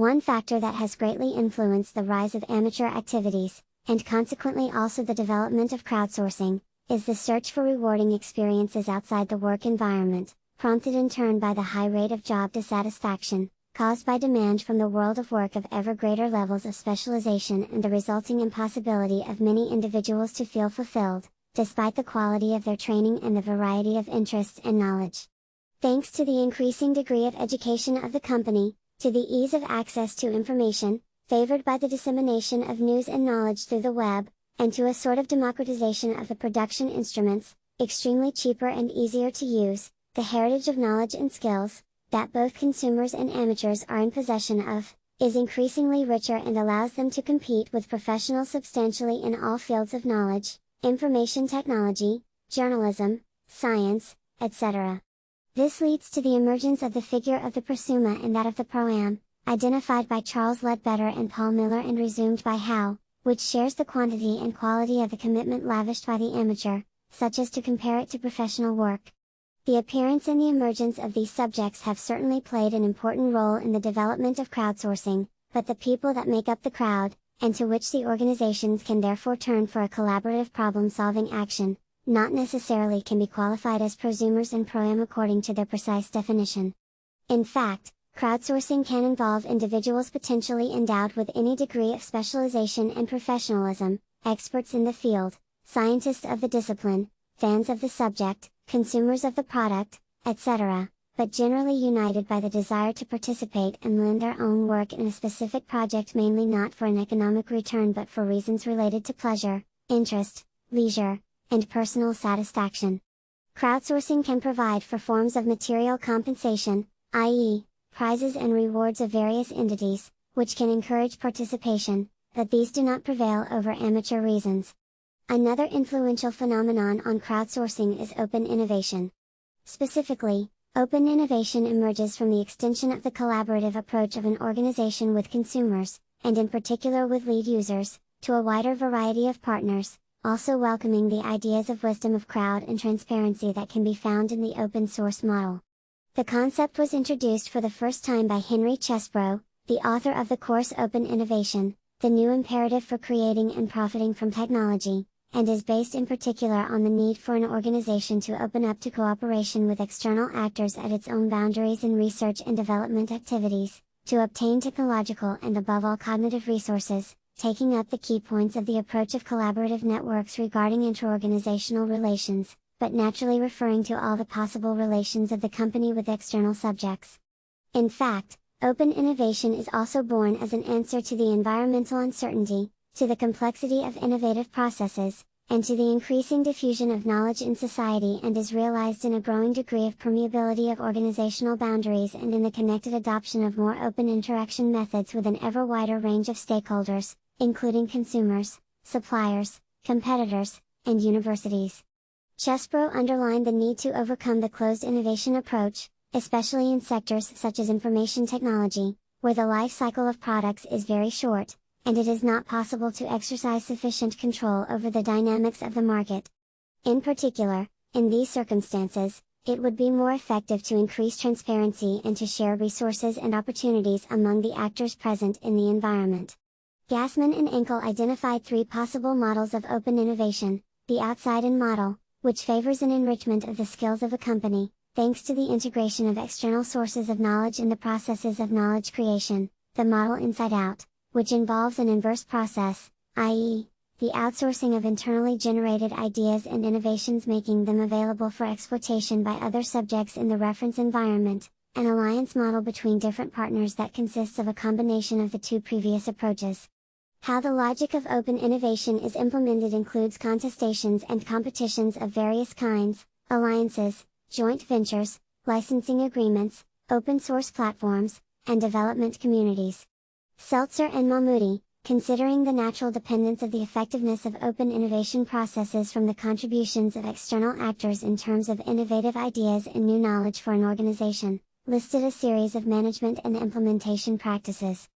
One factor that has greatly influenced the rise of amateur activities, and consequently also the development of crowdsourcing, is the search for rewarding experiences outside the work environment, prompted in turn by the high rate of job dissatisfaction, caused by demand from the world of work of ever greater levels of specialization and the resulting impossibility of many individuals to feel fulfilled, despite the quality of their training and the variety of interests and knowledge. Thanks to the increasing degree of education of the company, to the ease of access to information, favored by the dissemination of news and knowledge through the web, and to a sort of democratization of the production instruments, extremely cheaper and easier to use, the heritage of knowledge and skills, that both consumers and amateurs are in possession of, is increasingly richer and allows them to compete with professionals substantially in all fields of knowledge, information technology, journalism, science, etc. This leads to the emergence of the figure of the prosumer and that of the pro-am, identified by Charles Ledbetter and Paul Miller and resumed by Howe, which shares the quantity and quality of the commitment lavished by the amateur, such as to compare it to professional work. The appearance and the emergence of these subjects have certainly played an important role in the development of crowdsourcing, but the people that make up the crowd, and to which the organizations can therefore turn for a collaborative problem-solving action, not necessarily can be qualified as prosumers and pro-am according to their precise definition. In fact, crowdsourcing can involve individuals potentially endowed with any degree of specialization and professionalism, experts in the field, scientists of the discipline, fans of the subject, consumers of the product, etc., but generally united by the desire to participate and lend their own work in a specific project, mainly not for an economic return but for reasons related to pleasure, interest, leisure, and personal satisfaction. Crowdsourcing can provide for forms of material compensation, i.e., prizes and rewards of various entities, which can encourage participation, but these do not prevail over amateur reasons. Another influential phenomenon on crowdsourcing is open innovation. Specifically, open innovation emerges from the extension of the collaborative approach of an organization with consumers, and in particular with lead users, to a wider variety of partners, also welcoming the ideas of wisdom of crowd and transparency that can be found in the open source model. The concept was introduced for the first time by Henry Chesbrough, the author of the course Open Innovation, the New Imperative for Creating and Profiting from Technology, and is based in particular on the need for an organization to open up to cooperation with external actors at its own boundaries in research and development activities, to obtain technological and above all cognitive resources, taking up the key points of the approach of collaborative networks regarding interorganizational relations, but naturally referring to all the possible relations of the company with external subjects. In fact, open innovation is also born as an answer to the environmental uncertainty, to the complexity of innovative processes, and to the increasing diffusion of knowledge in society, and is realized in a growing degree of permeability of organizational boundaries and in the connected adoption of more open interaction methods with an ever wider range of stakeholders, including consumers, suppliers, competitors, and universities. Chesbrough underlined the need to overcome the closed innovation approach, especially in sectors such as information technology, where the life cycle of products is very short, and it is not possible to exercise sufficient control over the dynamics of the market. In particular, in these circumstances, it would be more effective to increase transparency and to share resources and opportunities among the actors present in the environment. Gassman and Enkel identified three possible models of open innovation: the outside-in model, which favors an enrichment of the skills of a company, thanks to the integration of external sources of knowledge in the processes of knowledge creation; the model inside-out, which involves an inverse process, i.e., the outsourcing of internally generated ideas and innovations, making them available for exploitation by other subjects in the reference environment, an alliance model between different partners that consists of a combination of the two previous approaches. How the logic of open innovation is implemented includes contestations and competitions of various kinds, alliances, joint ventures, licensing agreements, open source platforms, and development communities. Seltzer and Mahmoudi, considering the natural dependence of the effectiveness of open innovation processes from the contributions of external actors in terms of innovative ideas and new knowledge for an organization, listed a series of management and implementation practices.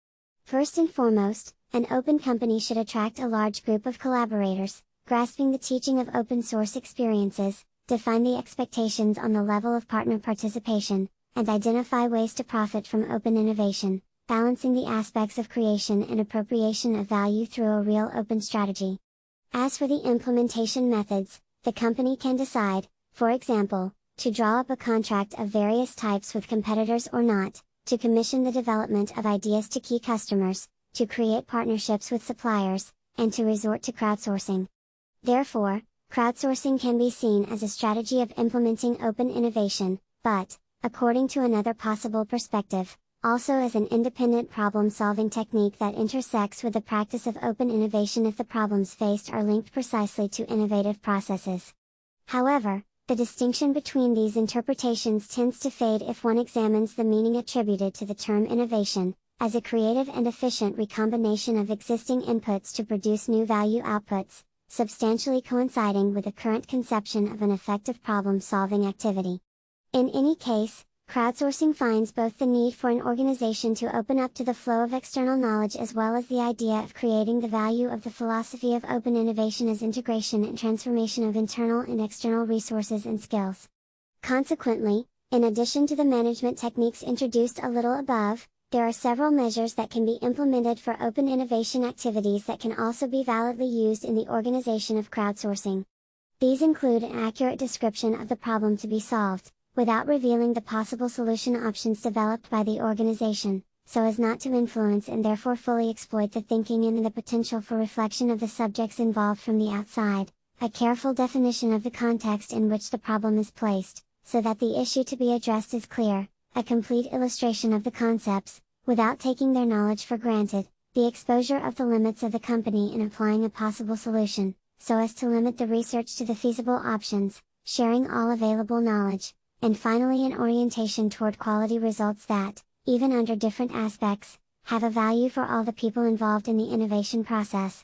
First and foremost, an open company should attract a large group of collaborators, grasping the teaching of open source experiences, define the expectations on the level of partner participation, and identify ways to profit from open innovation, balancing the aspects of creation and appropriation of value through a real open strategy. As for the implementation methods, the company can decide, for example, to draw up a contract of various types with competitors or not, to commission the development of ideas to key customers, to create partnerships with suppliers, and to resort to crowdsourcing. Therefore, crowdsourcing can be seen as a strategy of implementing open innovation, but, according to another possible perspective, also as an independent problem-solving technique that intersects with the practice of open innovation if the problems faced are linked precisely to innovative processes. However, the distinction between these interpretations tends to fade if one examines the meaning attributed to the term innovation, as a creative and efficient recombination of existing inputs to produce new value outputs, substantially coinciding with the current conception of an effective problem-solving activity. In any case, crowdsourcing finds both the need for an organization to open up to the flow of external knowledge as well as the idea of creating the value of the philosophy of open innovation as integration and transformation of internal and external resources and skills. Consequently, in addition to the management techniques introduced a little above, there are several measures that can be implemented for open innovation activities that can also be validly used in the organization of crowdsourcing. These include an accurate description of the problem to be solved, without revealing the possible solution options developed by the organization, so as not to influence and therefore fully exploit the thinking and the potential for reflection of the subjects involved from the outside, a careful definition of the context in which the problem is placed, so that the issue to be addressed is clear, a complete illustration of the concepts, without taking their knowledge for granted, the exposure of the limits of the company in applying a possible solution, so as to limit the research to the feasible options, sharing all available knowledge, and finally an orientation toward quality results that, even under different aspects, have a value for all the people involved in the innovation process.